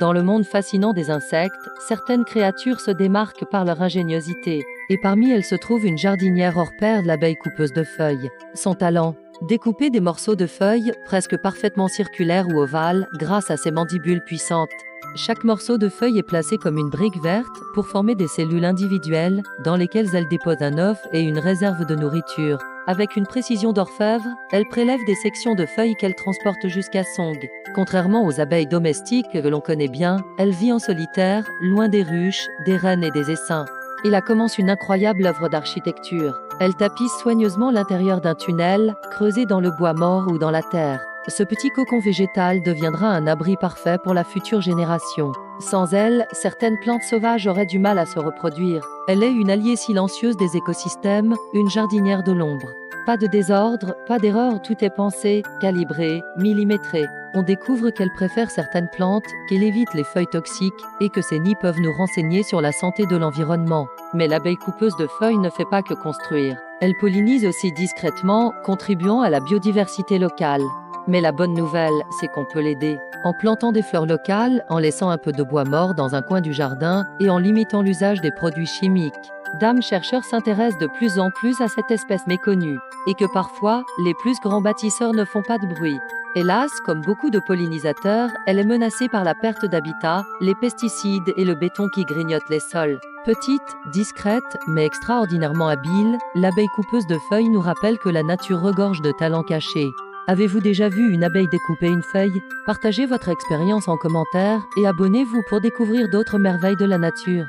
Dans le monde fascinant des insectes, certaines créatures se démarquent par leur ingéniosité. Et parmi elles se trouve une jardinière hors pair, l'abeille coupeuse de feuilles. Son talent: découper des morceaux de feuilles, presque parfaitement circulaires ou ovales, grâce à ses mandibules puissantes. Chaque morceau de feuille est placé comme une brique verte pour former des cellules individuelles dans lesquelles elle dépose un œuf et une réserve de nourriture. Avec une précision d'orfèvre, elle prélève des sections de feuilles qu'elle transporte jusqu'à Song. Contrairement aux abeilles domestiques que l'on connaît bien, elle vit en solitaire, loin des ruches, des rennes et des essaims. Et là commence une incroyable œuvre d'architecture. Elle tapisse soigneusement l'intérieur d'un tunnel, creusé dans le bois mort ou dans la terre. Ce petit cocon végétal deviendra un abri parfait pour la future génération. Sans elle, certaines plantes sauvages auraient du mal à se reproduire. Elle est une alliée silencieuse des écosystèmes, une jardinière de l'ombre. Pas de désordre, pas d'erreur, tout est pensé, calibré, millimétré. On découvre qu'elle préfère certaines plantes, qu'elle évite les feuilles toxiques, et que ses nids peuvent nous renseigner sur la santé de l'environnement. Mais l'abeille coupeuse de feuilles ne fait pas que construire. Elle pollinise aussi discrètement, contribuant à la biodiversité locale. Mais la bonne nouvelle, c'est qu'on peut l'aider. En plantant des fleurs locales, en laissant un peu de bois mort dans un coin du jardin, et en limitant l'usage des produits chimiques. Dame chercheurs s'intéressent de plus en plus à cette espèce méconnue. Et que parfois, les plus grands bâtisseurs ne font pas de bruit. Hélas, comme beaucoup de pollinisateurs, elle est menacée par la perte d'habitat, les pesticides et le béton qui grignotent les sols. Petite, discrète, mais extraordinairement habile, l'abeille coupeuse de feuilles nous rappelle que la nature regorge de talents cachés. Avez-vous déjà vu une abeille découper une feuille? Partagez votre expérience en commentaire et abonnez-vous pour découvrir d'autres merveilles de la nature.